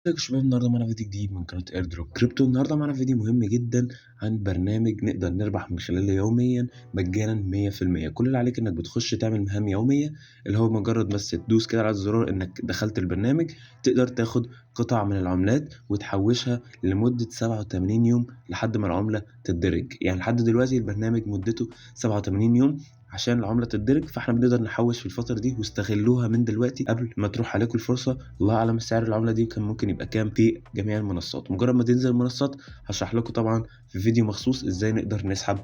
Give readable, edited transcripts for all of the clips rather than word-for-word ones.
ازيكم يا شباب. النهارده معانا فيديو جديد من قناه اير دروب كريبتو. النهارده معانا فيديو مهم جدا عن برنامج نقدر نربح من خلاله يوميا مجانا 100%. كل اللي عليك انك بتخش تعمل مهام يوميه، اللي هو مجرد بس تدوس كده على الزرار انك دخلت البرنامج، تقدر تاخد قطع من العملات وتحوشها لمده 87 يوم لحد ما العمله تتدرج. يعني لحد دلوقتي البرنامج مدته 87 يوم عشان العمله تتدرج، فاحنا بنقدر نحوش في الفتره دي، واستغلوها من دلوقتي قبل ما تروح عليكم الفرصه. الله اعلم سعر العمله دي كان ممكن يبقى كام في جميع المنصات. مجرد ما تنزل المنصات هشرح لكم طبعا في فيديو مخصوص ازاي نقدر نسحب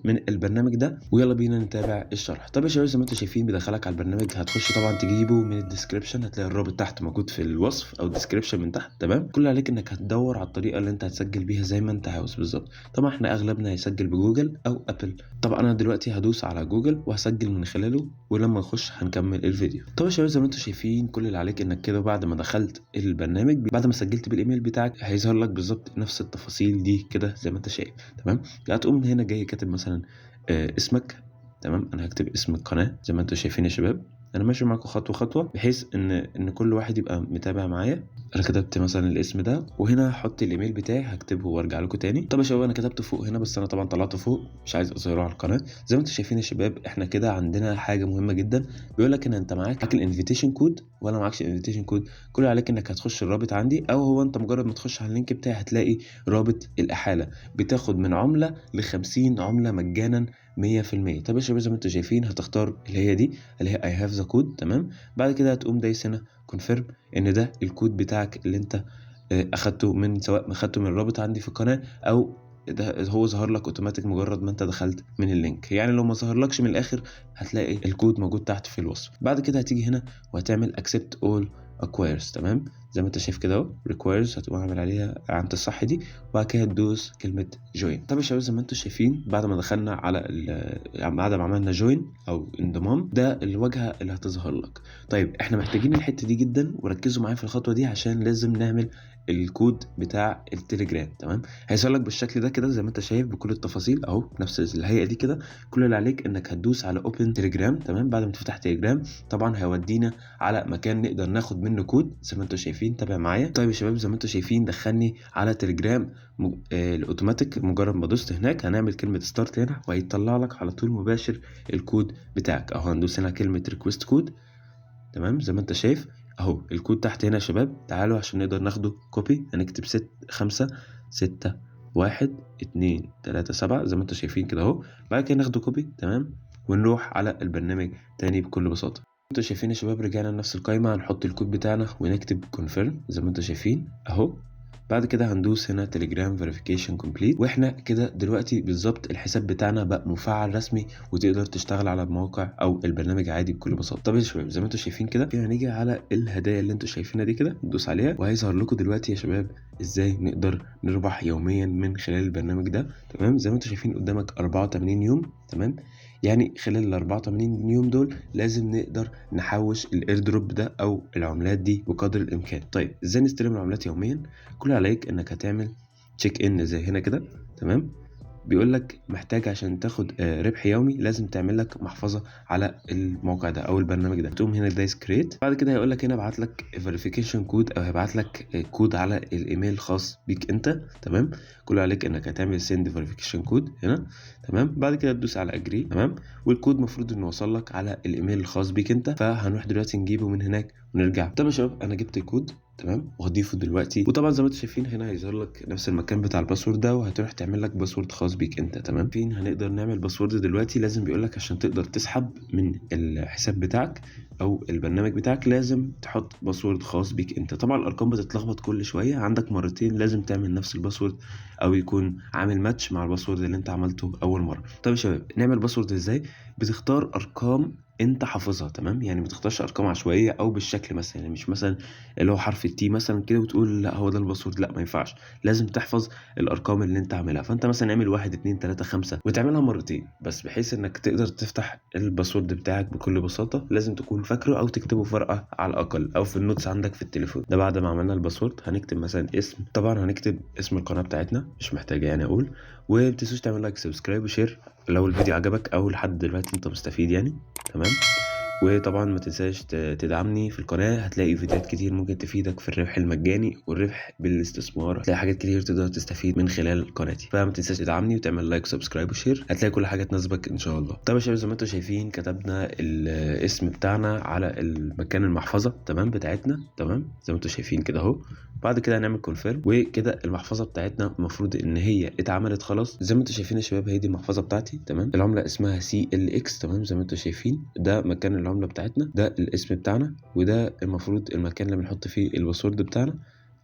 من البرنامج ده، ويلا بينا نتابع الشرح. طب يا شباب، زي ما انتم شايفين بيدخلك على البرنامج. هتخش طبعا تجيبه من الديسكربشن، هتلاقي الرابط تحت موجود في الوصف او الديسكربشن من تحت. تمام، كل اللي عليك انك هتدور على الطريقه اللي انت هتسجل بيها زي ما انت عاوز بالظبط. طبعا احنا اغلبنا هيسجل بجوجل او ابل. طبعا انا دلوقتي هدوس على جوجل وهسجل من خلاله، ولما نخش هنكمل الفيديو. طب يا شباب، زي ما انتم شايفين كل اللي عليك انك كده بعد ما دخلت البرنامج، بعد ما سجلت بالايميل بتاعك، هيظهر لك بالظبط نفس التفاصيل دي كده زي ما انت شايف. تمام، هتقوم من هنا جاي كاتب مثلا اسمك. تمام، انا هكتب اسم القناه زي ما انتم شايفين يا شباب. انا ماشي معاكم خطوه خطوه بحيث ان كل واحد يبقى متابع معايا. انا كتبت مثلا الاسم ده، وهنا هحط الايميل بتاعي هكتبه وارجع لكم تاني. طب يا شباب، انا كتبته فوق هنا، بس انا طبعا طلعته فوق مش عايز اظهره على القناه. زي ما انتم شايفين يا شباب، احنا كده عندنا حاجه مهمه جدا. بيقول لك ان انت معاك الانفيتيشن كود ولا معكش الانفيتيشن كود. كل اللي عليك انك هتخش الرابط عندي، او هو انت مجرد ما تخش على اللينك بتاعي هتلاقي رابط الاحاله بتاخد من عمله ل50 عمله مجانا 100%. طب يا شباب، زي ما انتم شايفين هتختار اللي هي دي، اللي هي اي هاف ذا كود. تمام، بعد كده هتقوم دايس هنا كونفيرم ان ده الكود بتاعك اللي انت اخدته من، سواء ما اخدته من الرابط عندي في القناه او ده هو ظهر لك اوتوماتيك مجرد ما انت دخلت من اللينك. يعني لو ما ظهرلكش من الاخر هتلاقي الكود موجود تحت في الوصف. بعد كده هتيجي هنا وهتعمل accept all acquires. تمام، زي ما انت شايف كده اهو requires، هتقوم عامل عليها علامه الصح دي، وبعد كده تدوس كلمه join. طب يا شباب، زي ما انتم شايفين بعد ما دخلنا على بعد ما عملنا join او انضمام، ده الواجهه اللي هتظهر لك. طيب احنا محتاجين الحته دي جدا، وركزوا معايا في الخطوه دي عشان لازم نعمل الكود بتاع التليجرام. تمام، هيظهر لك بالشكل ده كده زي ما انت شايف بكل التفاصيل اهو بنفس الهيئه دي كده. كل اللي عليك انك هتدوس على اوبن تليجرام. تمام، بعد ما تفتح تليجرام طبعا هيودينا على مكان نقدر ناخد منه كود زي ما انتم شايفين. تابع معايا. طيب يا شباب، زي ما انتم شايفين دخلني على تليجرام الاوتوماتيك. مجرد ما دوست هناك هنعمل كلمه ستارت هنا، وهيطلع لك على طول مباشر الكود بتاعك اهو. هندوس هنا كلمه ريكويست كود. تمام، زي ما انت شايف اهو الكود تحت هنا يا شباب. تعالوا عشان نقدر ناخده كوبي، هنكتب 5 6 1 2 3 7 زي ما انتم شايفين كده اهو. بعد كده ناخده كوبي. تمام، ونروح على البرنامج تاني بكل بساطه. انتوا شايفين يا شباب رجعنا لنفس القائمه، هنحط الكود بتاعنا ونكتب كونفيرم زي ما انتم شايفين اهو. بعد كده هندوس هنا تليجرام فيريفيكيشن كومبليت، واحنا كده دلوقتي بالظبط الحساب بتاعنا بقى مفعل رسمي، وتقدر تشتغل على الموقع او البرنامج عادي بكل بساطه. طب يا شباب، زي ما انتم شايفين كده هنيجي على الهدايا اللي انتم شايفينها دي كده، ندوس عليها وهيظهر لكم دلوقتي يا شباب ازاي نقدر نربح يوميا من خلال البرنامج ده. تمام، زي ما انتم شايفين قدامك 84 يوم. تمام، يعني خلال ال 84 يوم دول لازم نقدر نحوش الاير دروب ده او العملات دي بقدر الامكان. طيب ازاي نستلم العملات يوميا؟ كل عليك انك هتعمل تشيك ان زي هنا كده. تمام، بيقول لك محتاج عشان تاخد ربح يومي لازم تعمل لك محفظه على الموقع ده او البرنامج ده. تقوم هنا دايس كريت. بعد كده هيقول لك هنا ابعت لك فيريفيكيشن كود، او هيبعت لك كود على الايميل الخاص بيك انت. تمام، كل عليك انك هتعمل سند فيريفيكيشن كود هنا. تمام، بعد كده تدوس على اجري. تمام، والكود المفروض انه يوصل لك على الايميل الخاص بيك انت، فهنروح دلوقتي نجيبه من هناك ونرجع. طب يا شباب، انا جبت الكود. تمام، وهضيفه دلوقتي، وطبعا زي ما انتم شايفين هنا هيظهر لك نفس المكان بتاع الباسورد ده، وهتروح تعمل لك باسورد خاص بيك انت. تمام، فين هنقدر نعمل باسورد دلوقتي؟ لازم بيقول لك عشان تقدر تسحب من الحساب بتاعك او البرنامج بتاعك لازم تحط باسورد خاص بيك انت. طبعا الارقام بتتلخبط كل شويه، عندك مرتين لازم تعمل نفس الباسورد او يكون عامل ماتش مع الباسورد اللي انت عملته اول مره. طب يا شباب، نعمل باسورد ازاي؟ بتختار ارقام انت حافظها. تمام، يعني ما تختارش ارقام عشوائيه او بالشكل مثلا، يعني مش مثلا اللي هو حرف التي مثلا كده وتقول لا هو ده الباسورد، لا ما ينفعش. لازم تحفظ الارقام اللي انت عاملها. فانت مثلا اعمل 1 2 3 5 وتعملها مرتين بس، بحيث انك تقدر تفتح الباسورد بتاعك بكل بساطه. لازم تكون فاكره او تكتبه في ورقه على الاقل او في النوتس عندك في التليفون. ده بعد ما عملنا الباسورد هنكتب مثلا اسم، طبعا هنكتب اسم القناه بتاعتنا مش محتاجه يعني اقول. ومتنسوش تعمل لايك سبسكرايب وشير لو الفيديو عجبك او لحد دلوقتي انت مستفيد يعني. تمام، وطبعا ما تنساش تدعمني في القناه، هتلاقي فيديوهات كتير ممكن تفيدك في الربح المجاني والربح بالاستثمار، هتلاقي حاجات كتير تقدر تستفيد من خلال قناتي. فما تنساش تدعمني وتعمل لايك وسبسكرايب وشير، هتلاقي كل حاجه تناسبك ان شاء الله. طب يا شباب زي ما انتم شايفين كتبنا الاسم بتاعنا على المكان المحفظه تمام بتاعتنا، تمام زي ما انتم شايفين كده اهو. بعد كده هنعمل كونفيرم، وكده المحفظه بتاعتنا المفروض ان هي اتعملت خلاص. زي ما انتم شايفين يا شباب هي دي المحفظه بتاعتي تمام. العمله اسمها CLX تمام زي ما انتم شايفين، ده مكان العمله بتاعتنا، ده الاسم بتاعنا، وده المفروض المكان اللي بنحط فيه الباسورد بتاعنا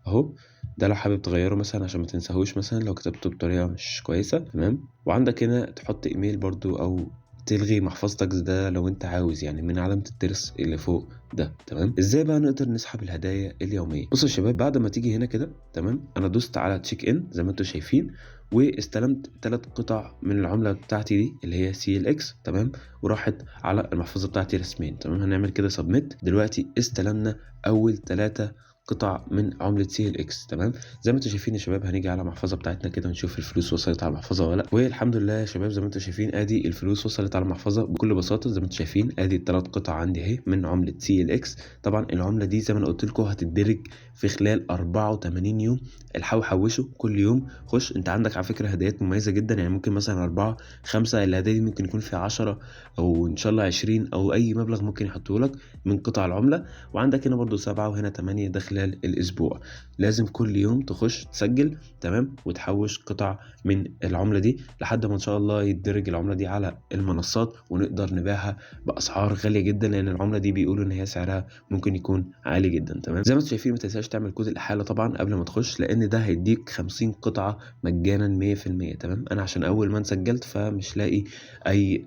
اهو. ده لو حابب تغيره مثلا عشان ما تنساهوش مثلا لو كتبته بطريقه مش كويسه تمام. وعندك هنا تحط ايميل برضو او تلغي محفظتك ده لو انت عاوز، يعني من علامه الترس اللي فوق ده تمام. ازاي بقى نقدر نسحب الهدايا اليوميه؟ بصوا يا شباب بعد ما تيجي هنا كده تمام، انا دوست على تشيك ان زي ما انتم شايفين، واستلمت 3 قطع من العمله بتاعتي دي اللي هي CLX تمام، وراحت على المحفظه بتاعتي رسميا تمام. هنعمل كده سبميت. دلوقتي استلمنا اول 3 قطع من عملة CLX تمام. زي ما انتم شايفين يا شباب هنيجي على المحفظة بتاعتنا كده ونشوف الفلوس وصلت على المحفظة ولا لا. والحمد لله يا شباب زي ما انتم شايفين ادي الفلوس وصلت على المحفظة بكل بساطة. زي ما انتم شايفين ادي ال3 قطع عندي اهي من عملة CLX. طبعا العملة دي زي ما انا قلت لكم هتدرج في خلال 84 يوم. الحقوا حوشوا كل يوم، خش انت عندك على فكرة هدايات مميزة جدا، يعني ممكن مثلا 4 5 الهدايا دي ممكن يكون في 10 او ان شاء الله 20 او اي مبلغ ممكن يحطوه لك من قطع العملة. وعندك هنا برضو 7 وهنا 8 ده خلال الاسبوع. لازم كل يوم تخش تسجل تمام وتحوش قطع من العملة دي لحد ما ان شاء الله يتدرج العملة دي على المنصات ونقدر نبيعها باسعار غالية جدا، لان العملة دي بيقولوا ان هي سعرها ممكن يكون عالي جدا تمام. زي ما انتم شايفين ما تنساش تعمل كود الاحالة طبعا قبل ما تخش، لان ده هيديك 50 قطعة مجانا 100% تمام. انا عشان اول ما سجلت فمش لاقي اي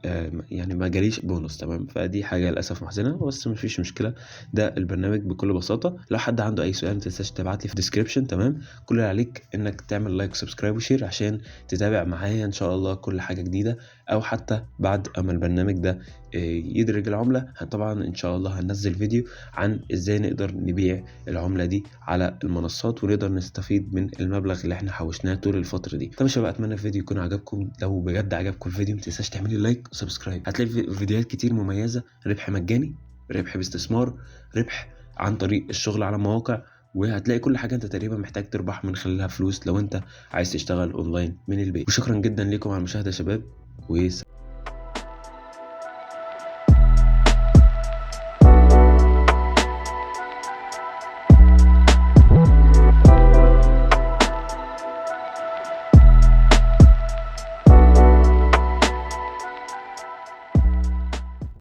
يعني ما جاليش بونص تمام، فدي حاجة للاسف محزنة بس مفيش مشكلة. ده البرنامج بكل بساطة. لو حد عنده اي سؤال ما تنساش تبعت لي في الديسكريبشن تمام. كل اللي عليك انك تعمل لايك وسبسكرايب وشير عشان تتابع معايا ان شاء الله كل حاجه جديده، او حتى بعد اما البرنامج ده يدرج العمله طبعا ان شاء الله هننزل فيديو عن ازاي نقدر نبيع العمله دي على المنصات ونقدر نستفيد من المبلغ اللي احنا حوشناه طول الفتره دي. طب يا شباب اتمنى الفيديو يكون عجبكم. لو بجد عجبكم الفيديو ما تنساش تعملي لايك وسبسكرايب، هتلاقي فيديوهات كتير مميزه، ربح مجاني، ربح باستثمار، ربح عن طريق الشغل على مواقع، وهتلاقي كل حاجة انت تقريبا محتاج تربح من خلالها فلوس لو انت عايز تشتغل اونلاين من البيت. وشكرا جدا لكم على المشاهدة يا شباب.